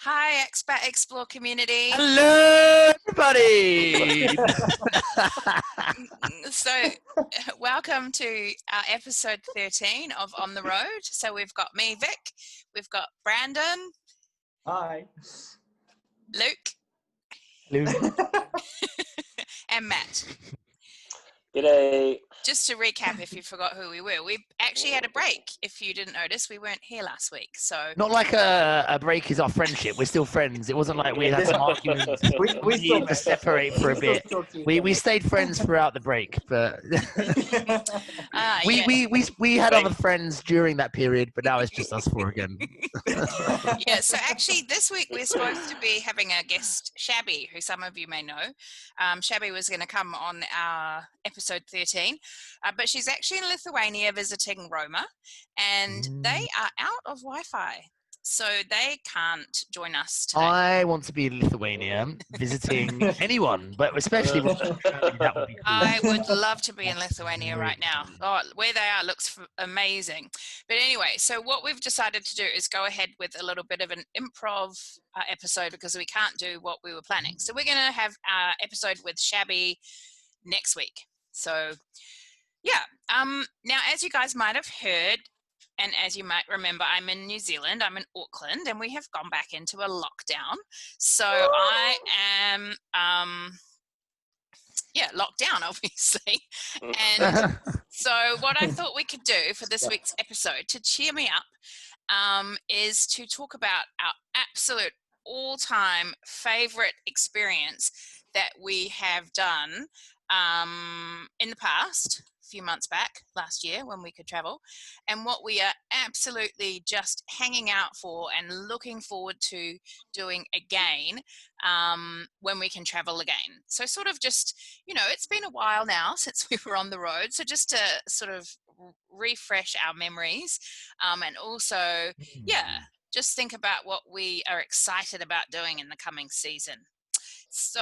Hi, Expat Explore community. Hello, everybody. So, welcome to our episode 13 of On the Road. So, we've got me, Vic. We've got Brandon. Hi. Luke. Hello. And Matt. G'day. Just to recap, if you forgot who we were, we actually had a break. If you didn't notice, we weren't here last week. So Not like a break is our friendship. We're still friends. It wasn't like we had some arguments. We still needed to separate for a bit. We stayed friends throughout the break, but we had other friends during that period, but now it's just us four again. Yeah, so actually this week we're supposed to be having a guest, Shabby, who some of you may know. Shabby was going to come on our episode 13, but she's actually in Lithuania visiting Roma, and they are out of Wi-Fi, so they can't join us today. I want to be in Lithuania visiting anyone, but especially that would be cool. I would love to be in Lithuania right now. Oh, where they are looks amazing. But anyway, so what we've decided to do is go ahead with a little bit of an improv episode because we can't do what we were planning. So we're going to have our episode with Shabby next week. So yeah, now as you guys might have heard, and as you might remember, I'm in New Zealand, I'm in Auckland, and we have gone back into a lockdown. So I am, locked down, obviously. And so what I thought we could do for this week's episode to cheer me up is to talk about our absolute all-time favorite experience that we have done in the past, a few months back, last year when we could travel, and what we are absolutely just hanging out for and looking forward to doing again when we can travel again. So sort of just, it's been a while now since we were on the road, so just to sort of refresh our memories and also, just think about what we are excited about doing in the coming season. So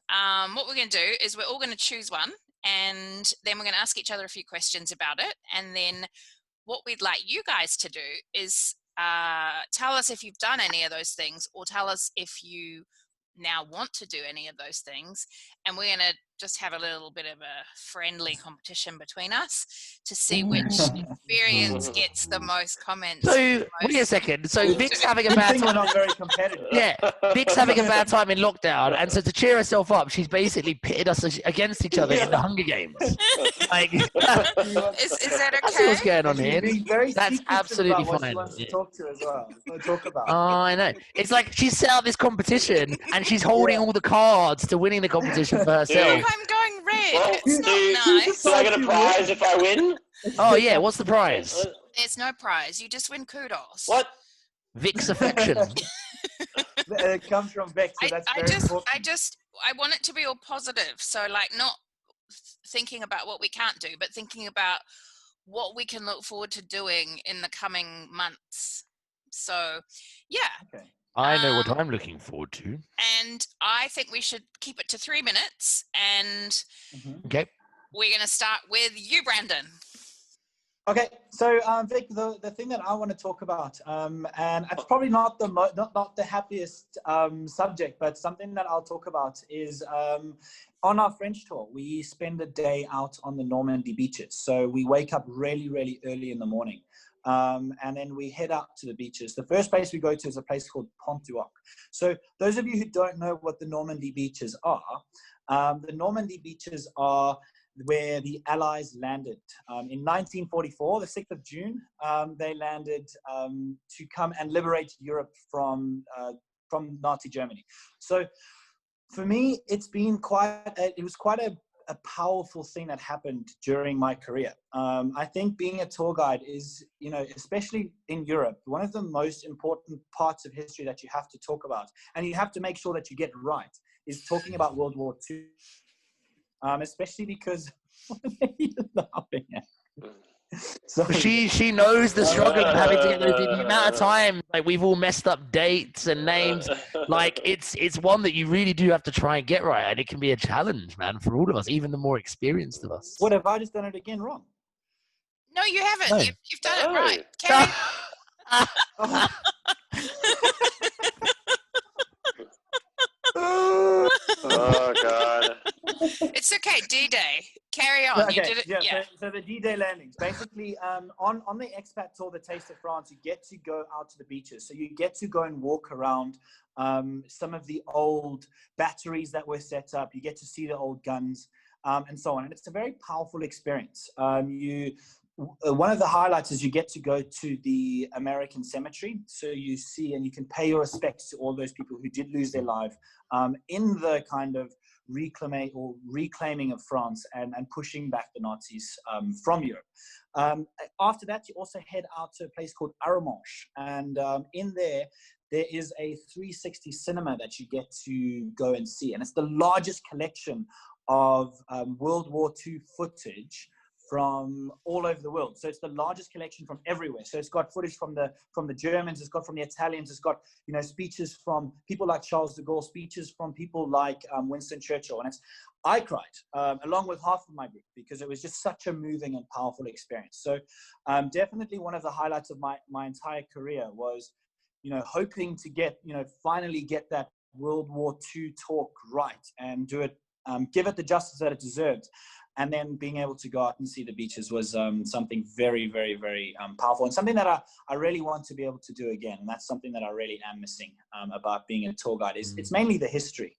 what we're going to do is we're all going to choose one, and then we're going to ask each other a few questions about it. And then what we'd like you guys to do is tell us if you've done any of those things, or tell us if you now want to do any of those things. And we're going to just have a little bit of a friendly competition between us to see which experience gets the most comments. So wait a second. So Vic's having a bad time. We're not very competitive. Yeah, Vic's having a bad time in lockdown, and so to cheer herself up, she's basically pitted us against each other in the Hunger Games. Like, is that that's okay? what's going on here. That's absolutely fine. fine. What she wants to talk to as well. Talk about. Oh, I know. It's like she's set up this competition, and she's holding all the cards to winning the competition for herself. I'm going red. Well, It's not nice. Do I get a prize if I win? Oh yeah, what's the prize? There's no prize. You just win kudos. What? Vic's affection. It comes from Vic, so that's very important. I want it to be all positive. So like not thinking about what we can't do, but thinking about what we can look forward to doing in the coming months. So yeah. Okay. I know what I'm looking forward to. And I think we should keep it to 3 minutes. And Okay. we're going to start with you, Brandon. Okay, so Vic, the thing that I want to talk about, and it's probably not the happiest subject, but something that I'll talk about is on our French tour, we spend a day out on the Normandy beaches. So we wake up really, really early in the morning. And then we head out to the beaches. The first place we go to is a place called Pont-du-Hoc. So those of you who don't know what the Normandy beaches are, the Normandy beaches are where the Allies landed. In 1944, the 6th of June, they landed to come and liberate Europe from Nazi Germany. So for me, it was quite a powerful thing that happened during my career. I think being a tour guide is, especially in Europe, one of the most important parts of history that you have to talk about, and you have to make sure that you get it right, is talking about World War II. Especially because what are you laughing at? So she knows the struggle of having to get those, the amount of time, like we've all messed up dates and names. Like it's one that you really do have to try and get right, and it can be a challenge, man, for all of us, even the more experienced of us. What, have I just done it again wrong? No, you haven't. No. You've done it right. Carry. It's okay. D-Day. Carry on. Okay, You did it. yeah. Yeah. So the D-Day landings, basically, on the expat tour, the Taste of France, you get to go out to the beaches. So you get to go and walk around some of the old batteries that were set up. You get to see the old guns and so on. And it's a very powerful experience. One of the highlights is you get to go to the American cemetery. So you see and you can pay your respects to all those people who did lose their life in the kind of reclaiming of France and pushing back the Nazis from Europe. After that, you also head out to a place called Arromanches. And in there is a 360 cinema that you get to go and see. And it's the largest collection of World War II footage from all over the world. So it's the largest collection from everywhere. So it's got footage from the Germans, it's got from the Italians, it's got, you know, speeches from people like Charles de Gaulle, speeches from people like Winston Churchill. And I cried along with half of my group because it was just such a moving and powerful experience. So definitely one of the highlights of my entire career was, you know, hoping to get, you know, finally get that World War II talk right and do it, give it the justice that it deserved. And then being able to go out and see the beaches was something very, very, very powerful, and something that I really want to be able to do again. And that's something that I really am missing about being a tour guide. It's mainly the history,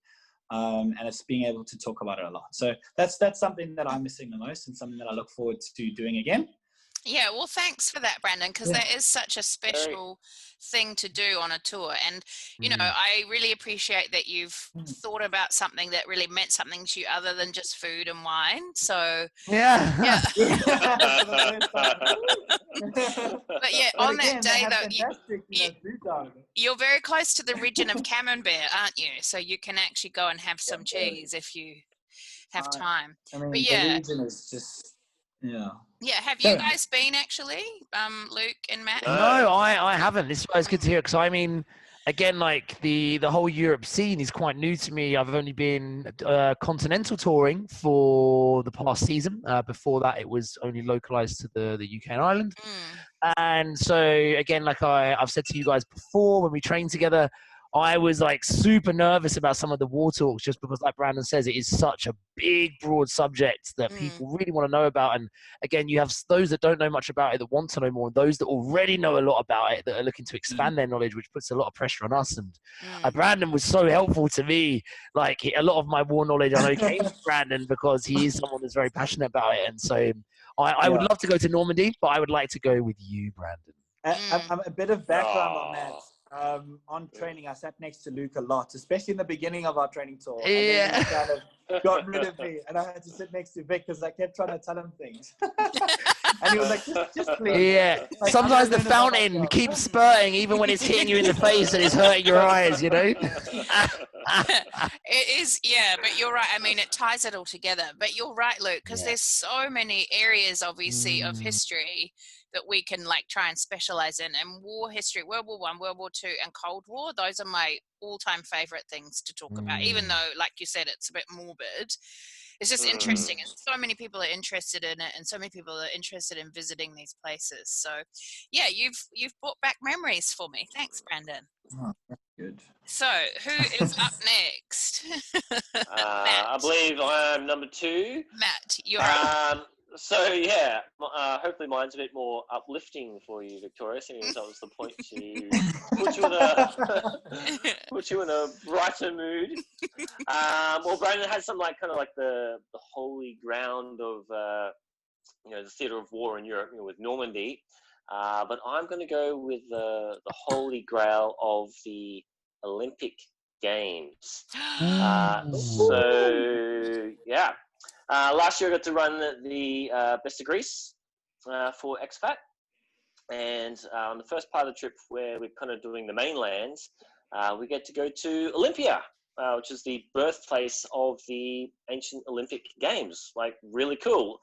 and it's being able to talk about it a lot. So that's something that I'm missing the most, and something that I look forward to doing again. Yeah, well, thanks for that, Brandon, because that is such a special thing to do on a tour. And, you know, I really appreciate that you've thought about something that really meant something to you other than just food and wine. So, yeah. But yeah, on that day, though, you're very close to the region of Camembert, aren't you? So you can actually go and have some cheese if you have time. I mean, but yeah, the region is just, Yeah, have you guys been actually, Luke and Matt? No, I haven't. This is good to hear, because I mean, again, like the whole Europe scene is quite new to me. I've only been continental touring for the past season. Before that, it was only localized to the UK and Ireland. And so again, like I've said to you guys before, when we trained together, I was like super nervous about some of the war talks, just because, like Brandon says, it is such a big, broad subject that people really want to know about. And again, you have those that don't know much about it that want to know more, and those that already know a lot about it that are looking to expand their knowledge, which puts a lot of pressure on us. And Brandon was so helpful to me. Like a lot of my war knowledge, I know, came from Brandon, because he is someone that's very passionate about it. And so I would love to go to Normandy, but I would like to go with you, Brandon. I'm a bit of background on that. On training, I sat next to Luke a lot, especially in the beginning of our training tour. And then he kind of got rid of me, and I had to sit next to Vic because I kept trying to tell him things. And he was like, just please. Yeah. Like, sometimes the fountain keeps spurting even when it's hitting you in the face and it's hurting your eyes, you know? It is, yeah, but you're right. I mean, it ties it all together. But you're right, Luke, because there's so many areas, obviously, of history that we can like try and specialize in. And war history, World War I, World War II, and Cold War, those are my all-time favorite things to talk about, even though, like you said, it's a bit morbid. It's just interesting, and so many people are interested in it, and so many people are interested in visiting these places. So yeah, you've brought back memories for me. Thanks, Brandon. Oh, that's good. So who is up next? I believe I'm number 2. Matt, you're up. So yeah, hopefully mine's a bit more uplifting for you, Victoria, seeing as that was the point to put you in a brighter mood. Well, Brandon had some like kind of like the holy ground of the theatre of war in Europe, with Normandy. But I'm going to go with the holy grail of the Olympic Games. So yeah. Last year I got to run the Best of Greece for Expat, and on the first part of the trip where we're kind of doing the mainland, we get to go to Olympia, which is the birthplace of the ancient Olympic Games. Like, really cool.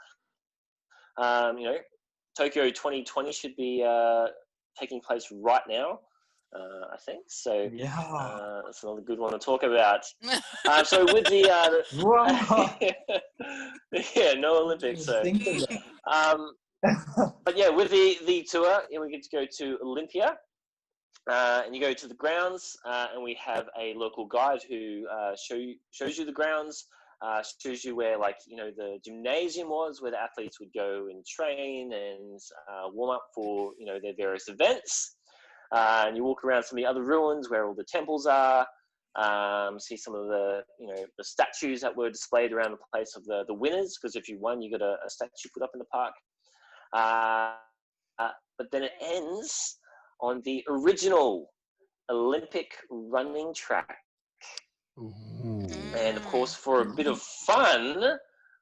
Tokyo 2020 should be taking place right now. I think so. Yeah, that's another good one to talk about. So with the no Olympics. So, but yeah, with the tour, we get to go to Olympia, and you go to the grounds, and we have a local guide who shows you the grounds, shows you where, like, the gymnasium was, where the athletes would go and train and warm up for, their various events. And you walk around some of the other ruins where all the temples are. See some of the, the statues that were displayed around the place of the winners, because if you won, you got a statue put up in the park. But then it ends on the original Olympic running track. Ooh. And of course, for a bit of fun,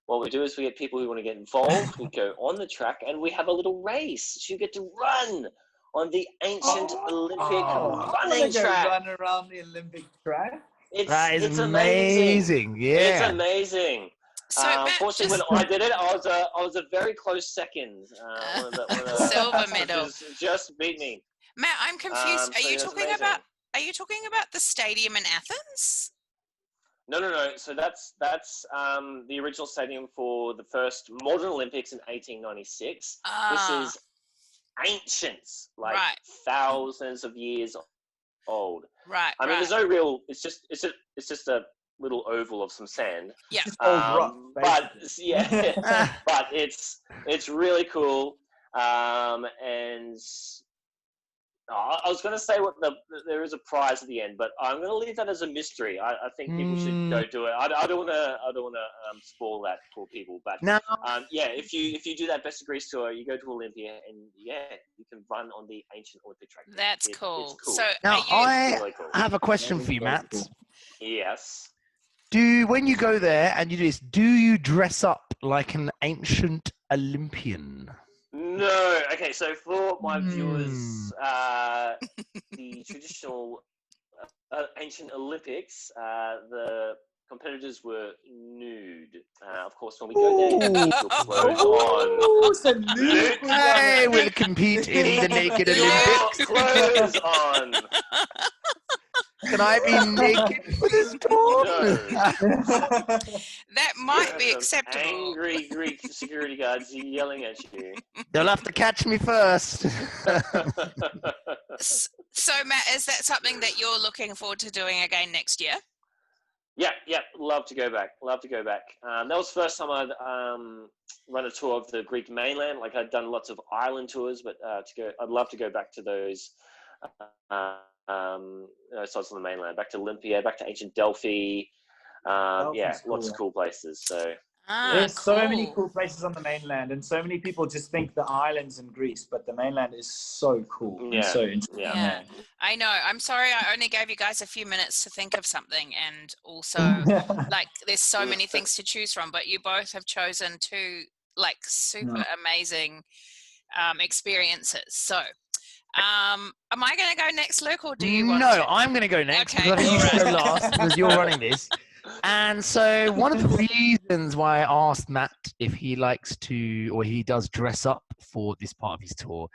what we do is we get people who want to get involved. We go on the track and we have a little race. So you get to run on the ancient Olympic running track. Run around the Olympic track. It's amazing. Yeah, it's amazing. So Matt, unfortunately, when I did it, I was a very close second. Silver medal. Just beat me. Matt, I'm confused. Are you talking amazing. Are you talking about the stadium in Athens? No. So that's the original stadium for the first modern Olympics in 1896. This is ancient, like thousands of years old. Right. I mean, there's no real. It's just a little oval of some sand. Yeah. But yeah, but it's really cool. And I was going to say there is a prize at the end, but I'm going to leave that as a mystery. I think people should go do it. I don't want to spoil that for people. But no. If you do that Best of Greece tour, you go to Olympia, and you can run on the ancient Olympic track. That's cool. It's cool. So now really cool. I have a question for you, Matt. Yes. When you go there and you do this, do you dress up like an ancient Olympian? No. Okay, so for my viewers, the traditional ancient Olympics, the competitors were nude. Of course, when we go there, you put your clothes on. I will compete in the naked Olympics. Clothes on. Can I be naked for this tour? No. That might be acceptable. Angry Greek security guards yelling at you. They'll have to catch me first. So, Matt, is that something that you're looking forward to doing again next year? Yeah, love to go back. That was the first time I'd run a tour of the Greek mainland. Like, I'd done lots of island tours, but I'd love to go back to those sites on the mainland, back to Olympia, back to ancient Delphi. Lots of cool places. So there's so many cool places on the mainland, and so many people just think the islands in Greece, but the mainland is so cool. Yeah. So interesting. Yeah. I know. I'm sorry I only gave you guys a few minutes to think of something, and also like there's so many things to choose from, but you both have chosen two like super amazing experiences. So am I going to go next, Luke, or do you want to? No, I'm going to go next. Okay. Because I think you go last because you're running this. And so one of the reasons why I asked Matt if he likes to, or he does dress up for this part of his tour,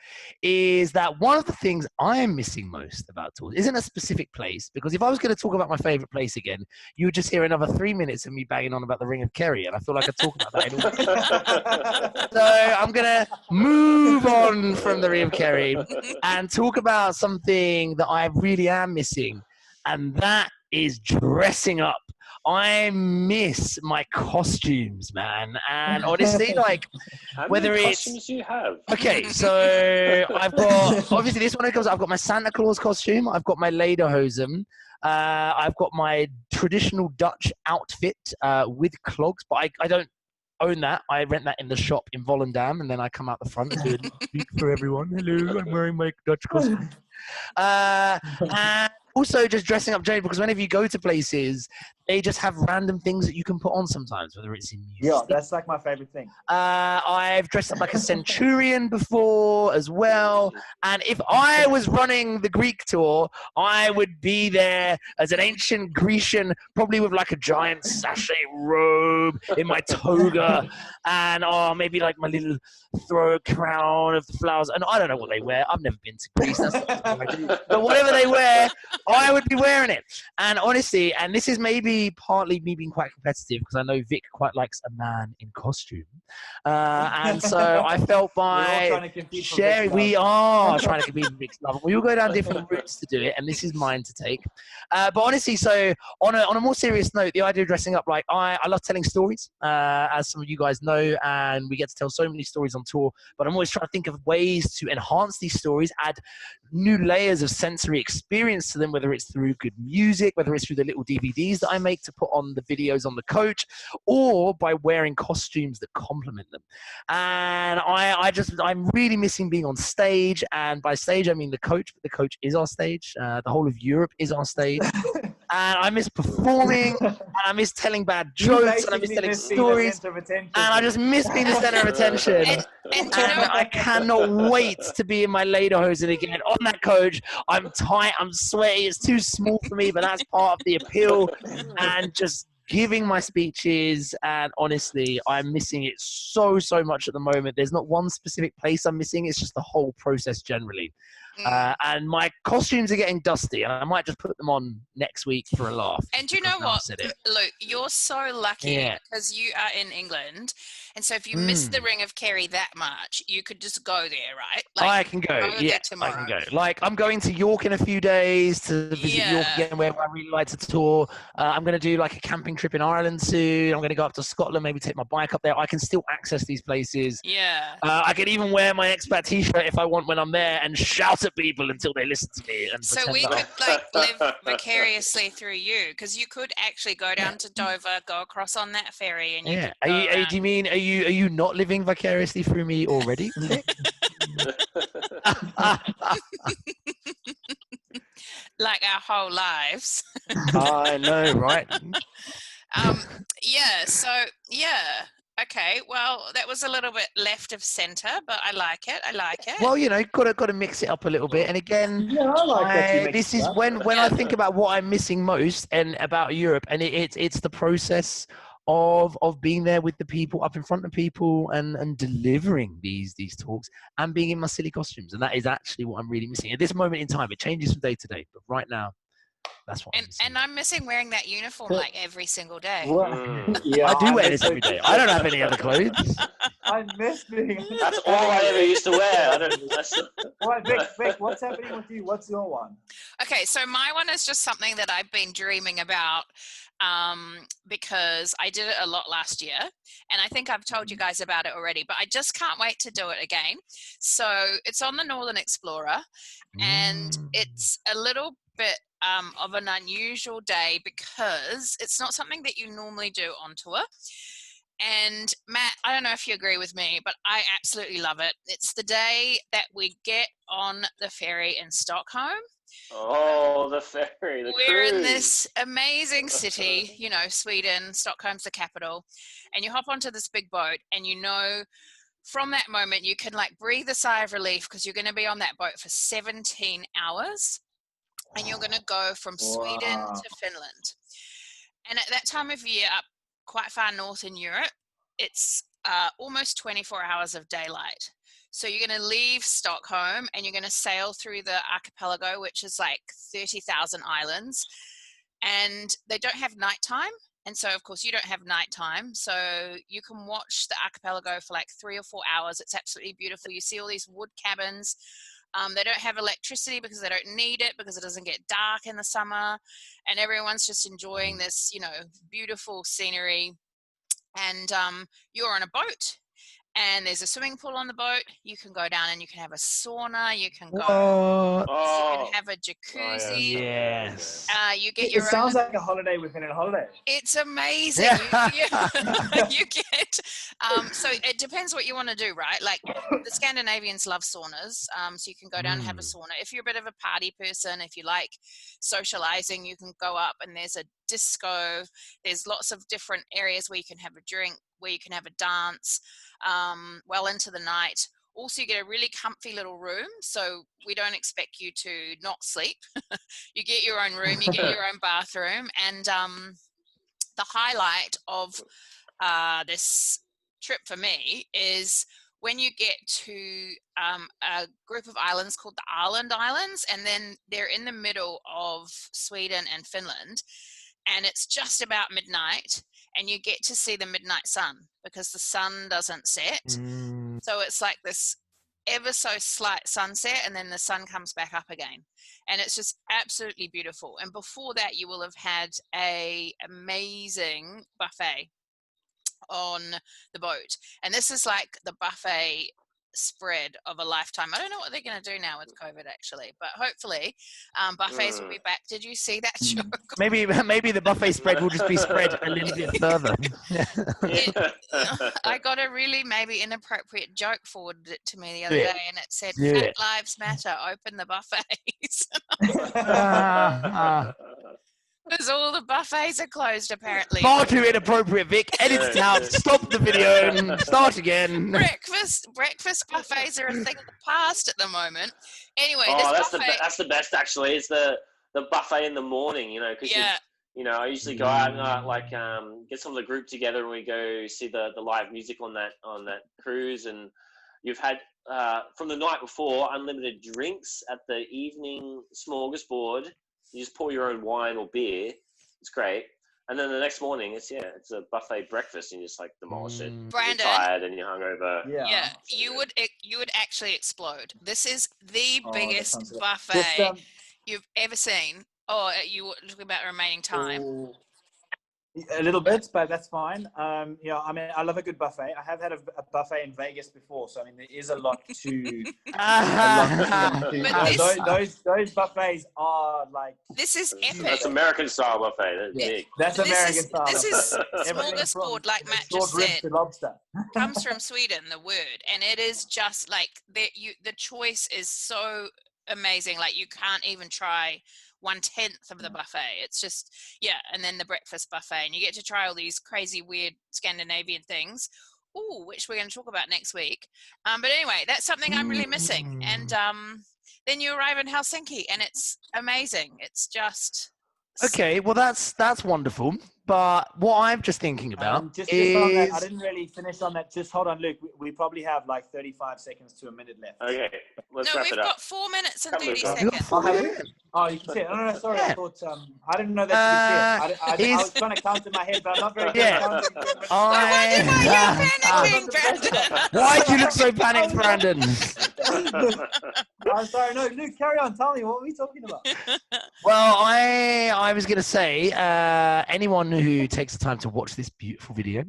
is that one of the things I am missing most about tours isn't a specific place, because if I was going to talk about my favorite place again, you would just hear another 3 minutes of me banging on about the Ring of Kerry, and I feel like I talk about that anyway. So I'm going to move on from the Ring of Kerry and talk about something that I really am missing, and that is dressing up. I miss my costumes, man. And honestly, like, how whether many it's costumes do you have? Okay, so I've got, obviously this one comes, I've got my Santa Claus costume, I've got my lederhosen, I've got my traditional Dutch outfit with clogs, but I don't own that. I rent that in the shop in Volendam, and then I come out the front and do a speak for everyone. Hello, I'm wearing my Dutch costume. And also just dressing up generally, because whenever you go to places, they just have random things that you can put on sometimes, whether it's in music. Yeah, that's like my favorite thing. I've dressed up like a centurion before as well. And if I was running the Greek tour, I would be there as an ancient Grecian, probably with like a giant sachet robe in my toga, and maybe like my little throw crown of the flowers. And I don't know what they wear. I've never been to Greece. That's not something I do. But whatever they wear, I would be wearing it. And honestly, and this is maybe probably partly me being quite competitive because I know Vic quite likes a man in costume. And so I felt We're all by trying to compete for sharing, Vic's we love. are trying to compete for Vic's love. We all go down different routes to do it, and this is mine to take. But honestly, so on a more serious note, the idea of dressing up, like I love telling stories, as some of you guys know, and we get to tell so many stories on tour, but I'm always trying to think of ways to enhance these stories, add new layers of sensory experience to them, whether it's through good music, whether it's through the little DVDs that I make to put on the videos on the coach, or by wearing costumes that complement them. And I'm really missing being on stage, and by stage I mean the coach, but the coach is our stage. The whole of Europe is our stage. And I miss performing, and I miss telling bad jokes, and I miss telling stories, and I just miss being the center of attention. And do you know, I cannot wait to be in my lederhosen again on that coach. I'm tight, I'm sweaty, it's too small for me, but that's part of the appeal. And just giving my speeches, and honestly, I'm missing it so much at the moment. There's not one specific place I'm missing, it's just the whole process generally. And my costumes are getting dusty, and I might just put them on next week for a laugh. And you know what, Luke, you're so lucky because you are in England, and so if you miss the Ring of Kerry that much, you could just go there, right? Like, I can go. Yeah, I can go. Like, I'm going to York in a few days to visit York again, where I really like to tour. I'm going to do like a camping trip in Ireland soon. I'm going to go up to Scotland, maybe take my bike up there. I can still access these places. Yeah. I can even wear my expat t-shirt if I want when I'm there and shout at people until they listen to me. And so we could like live vicariously through you, because you could actually go down to Dover, go across on that ferry, and you could go do you mean are you not living vicariously through me already? Like our whole lives. I know, right? Okay, well, that was a little bit left of center, but I like it. Well, got to mix it up a little bit. And again, this is when I think about what I'm missing most and about Europe, and it's the process of being there with the people, up in front of people, and delivering these talks and being in my silly costumes. And that is actually what I'm really missing at this moment in time. It changes from day to day, but right now, that's what I'm missing wearing that uniform like every single day. I do wear this every day. I don't have any other clothes. I miss being. That's all I ever used to wear. All right, Vic, what's happening with you? What's your one? Okay, so my one is just something that I've been dreaming about, because I did it a lot last year, and I think I've told you guys about it already, but I just can't wait to do it again. So it's on the Northern Explorer, and it's a little bit of an unusual day because it's not something that you normally do on tour. And Matt, I don't know if you agree with me, but I absolutely love it. It's the day that we get on the ferry in Stockholm. Oh, the ferry, We're in this amazing city, Sweden, Stockholm's the capital, and you hop onto this big boat, and from that moment you can like breathe a sigh of relief because you're going to be on that boat for 17 hours. And you're going to go from Sweden to Finland. And at that time of year, up quite far north in Europe, it's almost 24 hours of daylight. So you're going to leave Stockholm and you're going to sail through the archipelago, which is like 30,000 islands. And they don't have nighttime. And so, of course, you don't have nighttime. So you can watch the archipelago for like 3 or 4 hours. It's absolutely beautiful. You see all these wood cabins. They don't have electricity because they don't need it because it doesn't get dark in the summer, and everyone's just enjoying this, beautiful scenery. And you're on a boat, and there's a swimming pool on the boat. You can go down and you can have a sauna. You can go. You can have a jacuzzi. Yes. You get your. It sounds like a holiday within a holiday. It's amazing. You get. So it depends what you want to do, right? Like the Scandinavians love saunas, so you can go down and have a sauna. If you're a bit of a party person, if you like socializing, you can go up and there's a disco. There's lots of different areas where you can have a drink, where you can have a dance, well into the night. Also, you get a really comfy little room, so we don't expect you to not sleep. You get your own room, you get your own bathroom, and the highlight of this trip for me is when you get to a group of islands called the Islands, and then they're in the middle of Sweden and Finland. and it's just about midnight, and you get to see the midnight sun because the sun doesn't set. So it's like this ever so slight sunset, and then the sun comes back up again, and it's just absolutely beautiful. And before that, you will have had a amazing buffet on the boat, and this is like the buffet spread of a lifetime. I don't know what they're going to do now with COVID, actually, but hopefully buffets will be back. Did you see that joke? Maybe the buffet spread will just be spread a little bit further. I got a really maybe inappropriate joke forwarded to me the other day, and it said, "Fat lives matter. Open the buffets." Because all the buffets are closed, apparently. Far too inappropriate, Vic. Edit it out. Stop the video and start again. Breakfast buffets are a thing of the past at the moment. Anyway, that's the best, actually. It's the buffet in the morning, you know, because I usually go out and get some of the group together, and we go see the live music on that cruise, and you've had from the night before unlimited drinks at the evening smorgasbord. You just pour your own wine or beer. It's great. And then the next morning, it's a buffet breakfast, and you just like demolish it. Brandon, you're tired and you're hungover. Yeah, you would actually explode. This is the biggest buffet you've ever seen. Oh, you were talking about remaining time. A little bit, but that's fine. I mean, I love a good buffet. I have had a buffet in Vegas before, so I mean, there is a lot to. Those buffets are like. This is epic. That's American style buffet. That's big. That's American style. This is smorgasbord, like Matt just said. Lobster. Comes from Sweden, the word, and it is just like the choice is so amazing. Like you can't even try 1/10 of the buffet. It's just and then the breakfast buffet, and you get to try all these crazy weird Scandinavian things, which we're going to talk about next week. But anyway, that's something I'm really missing. And then you arrive in Helsinki, and it's amazing. It's just okay. Well, that's wonderful. But what I'm just thinking about just on that, I didn't really finish on that. Just hold on, Luke. We probably have like 35 seconds to a minute left. Okay, let's wrap it up. We've got 4 minutes and 30 seconds. Oh, you can see it. No, sorry. Yeah. I thought I didn't know that you could see it. I was trying to count in my head, but I'm not very good at counting. Why do you look so panicked, Brandon? I'm sorry. No, Luke, carry on. Tell me, what were we talking about? Well, I was going to say, anyone who takes the time to watch this beautiful video,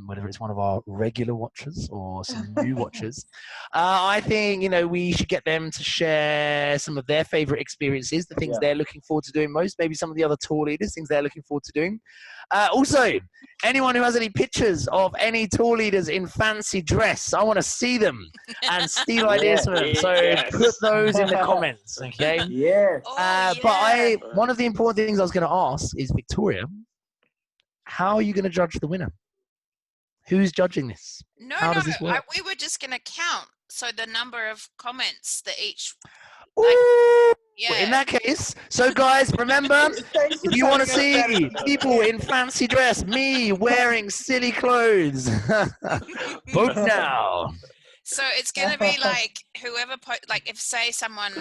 whether it's one of our regular watchers or some new watchers, I think, we should get them to share some of their favorite experiences, the things they're looking forward to doing most, maybe some of the other tour leaders, things they're looking forward to doing. Also, anyone who has any pictures of any tour leaders in fancy dress, I want to see them and steal ideas from them. So put those in the comments, okay? Yes. But one of the important things I was going to ask is, Victoria, how are you going to judge the winner? Who's judging this? How does this work? We were just going to count. So the number of comments that each. In that case, so guys, remember, if you want to see people in fancy dress, me wearing silly clothes, vote now. So it's going to be like whoever, if say someone,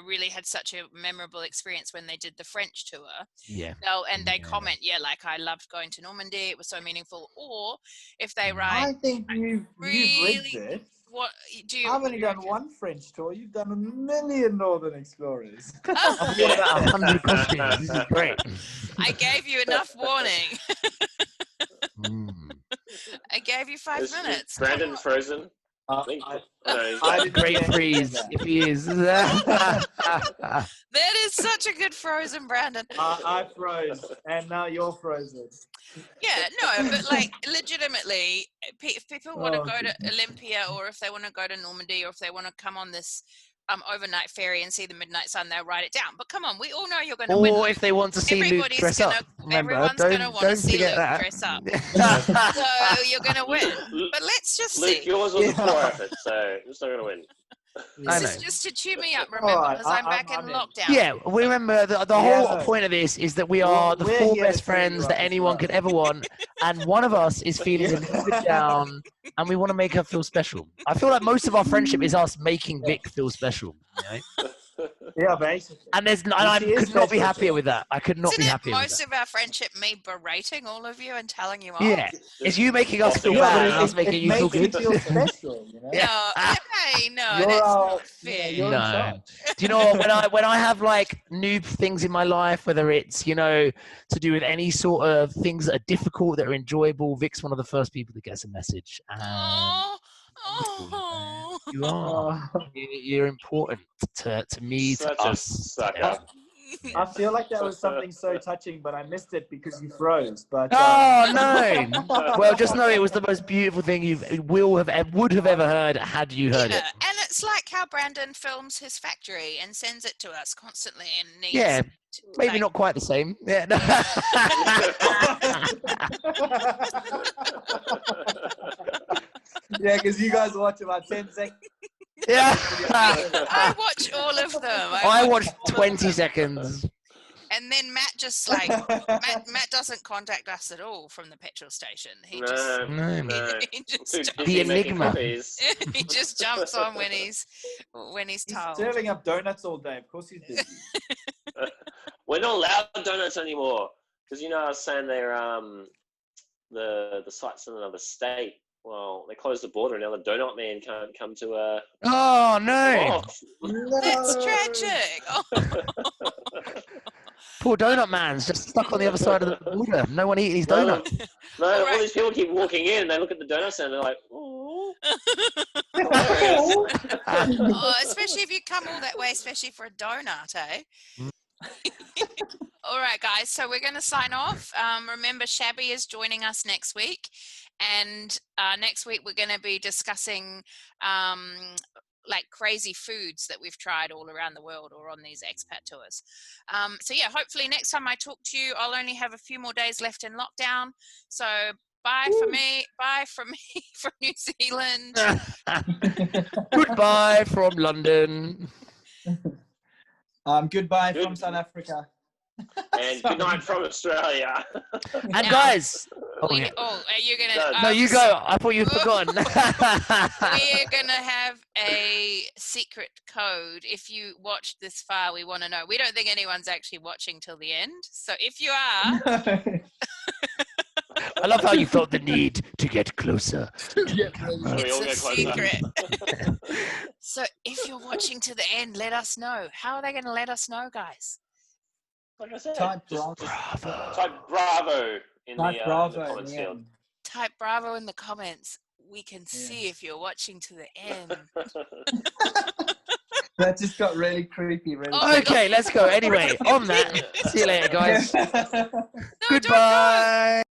really had such a memorable experience when they did the French tour. Yeah. They comment, like I loved going to Normandy. It was so meaningful. Or if they write, I think you've rigged it. What do you? I've only done one French tour. You've done 1 million Northern Explorers. I've got about 100 costumes. This is great. I gave you enough warning. I gave you 5 minutes. Brandon frozen? I great freeze if he is. That is such a good frozen, Brandon. I froze, and now you're frozen. Yeah, no, but legitimately, if people want to go to Olympia, or if they want to go to Normandy, or if they want to come on this overnight ferry and see the midnight sun, they'll write it down. But come on, we all know you're going to win. Or if they want to see Luke dress up. Everyone's going to want to see Luke dress up. So you're going to win. But let's just see. Luke, yours was a poor effort, so you're still going to win. This is just to cheer me up, remember, because I'm back in lockdown. Yeah, we remember the whole point of this is that we are the 4 best friends that anyone could ever want, and one of us is feeling a little bit down, and we want to make her feel special. I feel like most of our friendship is us making Vic feel special. Yeah, basically. And I She is could not be special, happier too. with that. I could not Isn't be it happier with most that. of our friendship me berating all of you and telling you off? Yeah, it's you making us feel Yeah, Yeah, bad but and us making it you feel makes you good. feel special, you know? No, hey, no, You're, that's not you know, fair. you're in No. charge. Do you know what? When I have like new things in my life, whether it's to do with any sort of things that are difficult, that are enjoyable, Vic's one of the first people that gets a message. Oh, Thank you, man. oh. You are. Oh, You're important to me, to Such a us. sucker. I feel like that was something so touching, but I missed it because you froze. But Oh no! Well, just know it was the most beautiful thing you would have ever heard had you heard Yeah, it. and it's like how Brandon films his factory and sends it to us constantly and needs Yeah, maybe like, not quite the same. Yeah. No. yeah, because you guys watch about 10 seconds. Yeah. I watch all of them. I watched all of 20 them. seconds. And then Matt just like Matt doesn't contact us at all from the petrol station. He just No. he just Too jumps, busy making enigma. copies. he just jumps on when he's He's told. serving up donuts all day. Of course he's busy. We're not allowed donuts anymore because I was saying they're the site's in another state. Well, they closed the border, and now the donut man can't come to Oh no! That's tragic. Oh, Poor donut man's just stuck on the other side of the border. No one eating his No, donut. all right. these people keep walking in, and they look at the donut stand, and they're like, "Oh, oh, especially if you come all that way, especially for a donut, eh? All right, guys. So we're going to sign off. Remember, Shabby is joining us next week, and next week we're going to be discussing like crazy foods that we've tried all around the world or on these expat tours. So yeah, hopefully next time I talk to you, I'll only have a few more days left in lockdown. So bye for me. Bye from me from New Zealand. Goodbye from London. Goodbye Good. from South Africa. and good night from Australia." And Now, guys, are you going to... No, no, you go. I thought you'd forgotten. We're going to have a secret code. If you watched this far, we want to know. We don't think anyone's actually watching till the end. So if you are... I love how you felt the need to get closer. It's all a get closer. secret. So if you're watching to the end, let us know. How are they going to let us know, guys? Like I said, Type just Bravo. type bravo in Type the bravo. comments in the field. end. Type bravo in the comments. We can see if you're watching to the end. That just got really creepy. Really. Oh, Okay, let's go. Anyway, on that, see you later, guys. quick. No, don't go. Goodbye.